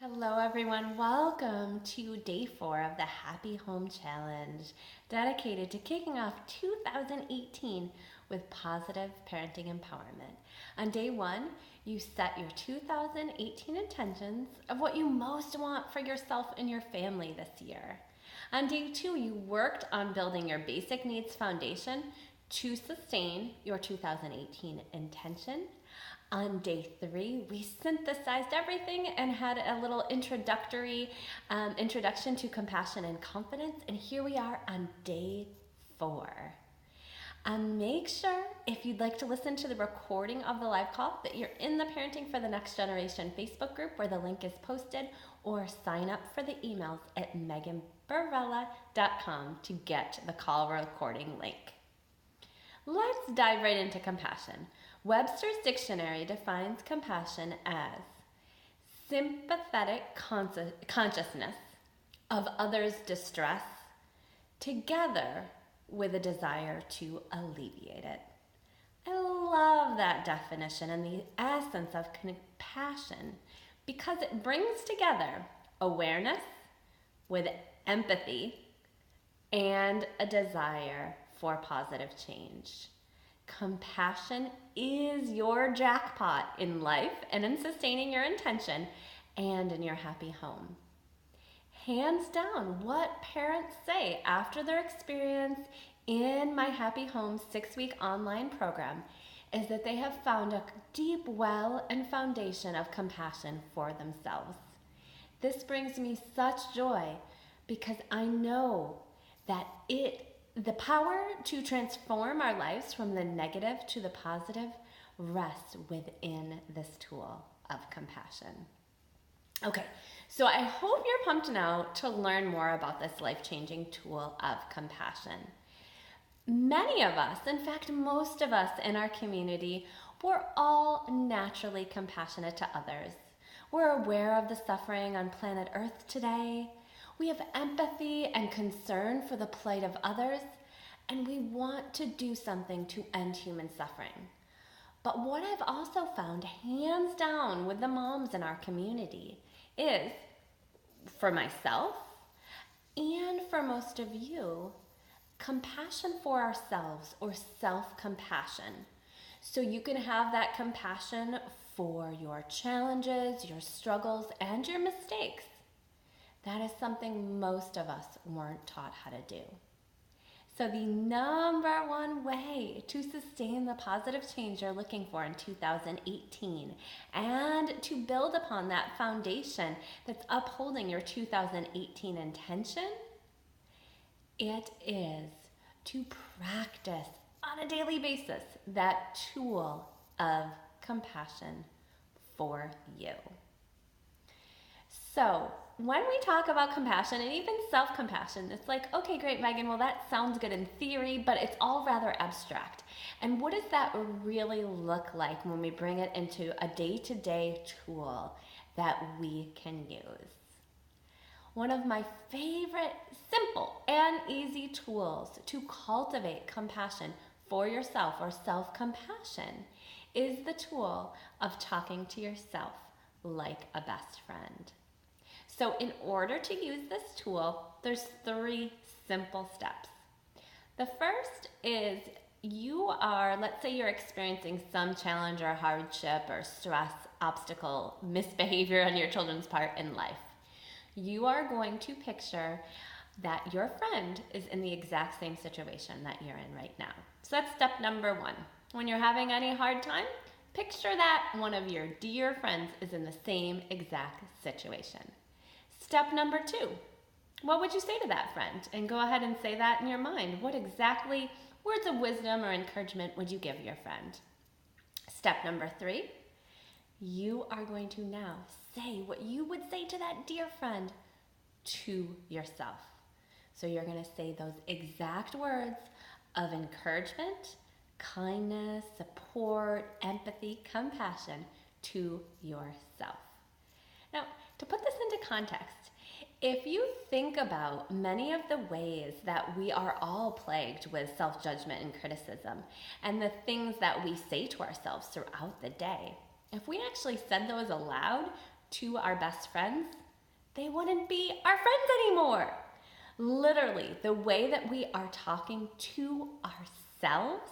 Hello, everyone. Welcome to day 4 of the Happy Home Challenge, dedicated to kicking off 2018 with positive parenting empowerment. On day 1, you set your 2018 intentions of what you most want for yourself and your family this year. On day 2, you worked on building your basic needs foundation to sustain your 2018 intention. On day 3, we synthesized everything and had a little introduction to compassion and confidence. And here we are on day 4. Make sure, if you'd like to listen to the recording of the live call, that you're in the Parenting for the Next Generation Facebook group where the link is posted, or sign up for the emails at meganbarella.com to get the call recording link. Let's dive right into compassion. Webster's dictionary defines compassion as sympathetic consciousness of others' distress together with a desire to alleviate it. I love that definition and the essence of compassion because it brings together awareness with empathy and a desire for positive change. Compassion is your jackpot in life and in sustaining your intention and in your happy home. Hands down, what parents say after their experience in my Happy Home 6-week online program is that they have found a deep well and foundation of compassion for themselves. This brings me such joy because I know that the power to transform our lives from the negative to the positive rests within this tool of compassion. Okay, so I hope you're pumped now to learn more about this life-changing tool of compassion. Many of us, in fact, most of us in our community, we're all naturally compassionate to others. We're aware of the suffering on planet Earth today. We have empathy and concern for the plight of others, and we want to do something to end human suffering. But what I've also found, hands down with the moms in our community, is, for myself and for most of you, compassion for ourselves, or self-compassion. So you can have that compassion for your challenges, your struggles, and your mistakes. That is something most of us weren't taught how to do. So the number one way to sustain the positive change you're looking for in 2018 and to build upon that foundation that's upholding your 2018 intention, it is to practice on a daily basis that tool of compassion for you. So when we talk about compassion and even self-compassion, it's like, okay, great, Megan, well, that sounds good in theory, but it's all rather abstract. And what does that really look like when we bring it into a day-to-day tool that we can use? One of my favorite simple and easy tools to cultivate compassion for yourself, or self-compassion, is the tool of talking to yourself like a best friend. So in order to use this tool, there's 3 simple steps. The first is let's say you're experiencing some challenge or hardship or stress, obstacle, misbehavior on your children's part in life. You are going to picture that your friend is in the exact same situation that you're in right now. So that's step number 1. When you're having any hard time, picture that one of your dear friends is in the same exact situation. Step number 2, what would you say to that friend? And go ahead and say that in your mind. What exactly words of wisdom or encouragement would you give your friend? Step number 3, you are going to now say what you would say to that dear friend to yourself. So you're going to say those exact words of encouragement, kindness, support, empathy, compassion to yourself. Now, to put this into context, if you think about many of the ways that we are all plagued with self-judgment and criticism, and the things that we say to ourselves throughout the day, if we actually said those aloud to our best friends, they wouldn't be our friends anymore. Literally, the way that we are talking to ourselves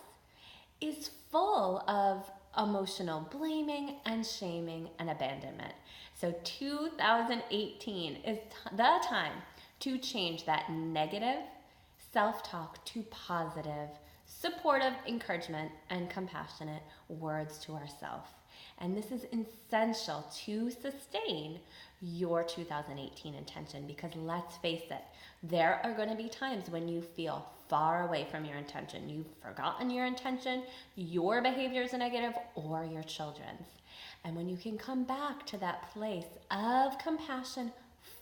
is full of emotional blaming and shaming and abandonment. So 2018 is the time to change that negative self-talk to positive, supportive encouragement and compassionate words to ourselves. And this is essential to sustain your 2018 intention, because let's face it, there are going to be times when you feel far away from your intention. You've forgotten your intention, your behavior is negative, or your children's. And when you can come back to that place of compassion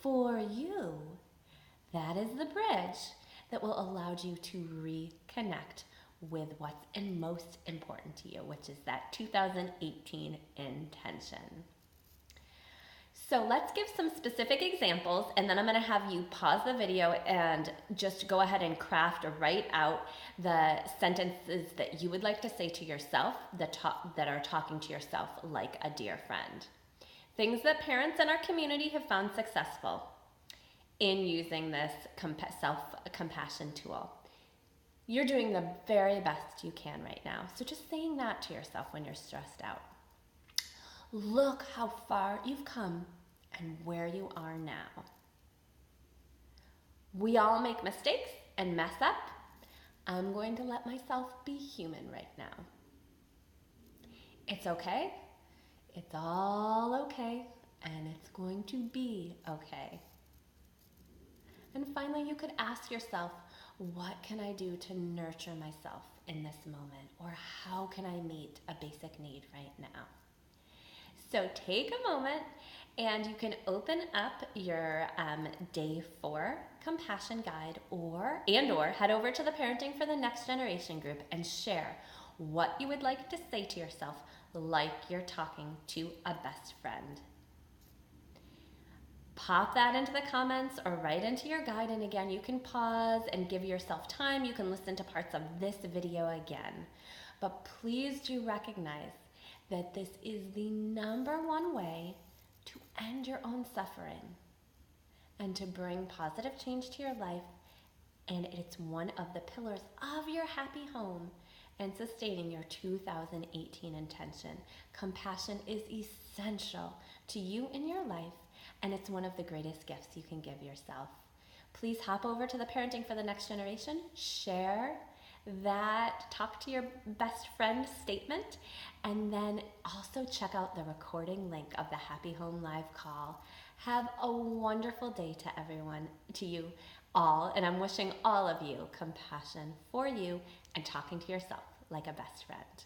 for you, that is the bridge that will allow you to reconnect with what's most important to you, which is that 2018 intention. So let's give some specific examples, and then I'm going to have you pause the video and just go ahead and craft or write out the sentences that you would like to say to yourself that are talking to yourself like a dear friend. Things that parents in our community have found successful in using this self-compassion tool. You're doing the very best you can right now. So just saying that to yourself when you're stressed out. Look how far you've come and where you are now. We all make mistakes and mess up. I'm going to let myself be human right now. It's okay. It's all okay. And it's going to be okay. And finally, you could ask yourself, what can I do to nurture myself in this moment? Or how can I meet a basic need right now? So take a moment and you can open up your Day 4 compassion guide or head over to the Parenting for the Next Generation group and share what you would like to say to yourself like you're talking to a best friend. Pop that into the comments or write into your guide, and again, you can pause and give yourself time. You can listen to parts of this video again. But please do recognize that this is the #1 way to end your own suffering and to bring positive change to your life, and it's one of the pillars of your happy home and sustaining your 2018 intention. Compassion is essential to you in your life, and it's one of the greatest gifts you can give yourself. Please hop over to the Parenting for the Next Generation, share that talk to your best friend statement, and then also check out the recording link of the Happy Home Live call. Have a wonderful day to everyone, to you all, and I'm wishing all of you compassion for you and talking to yourself like a best friend.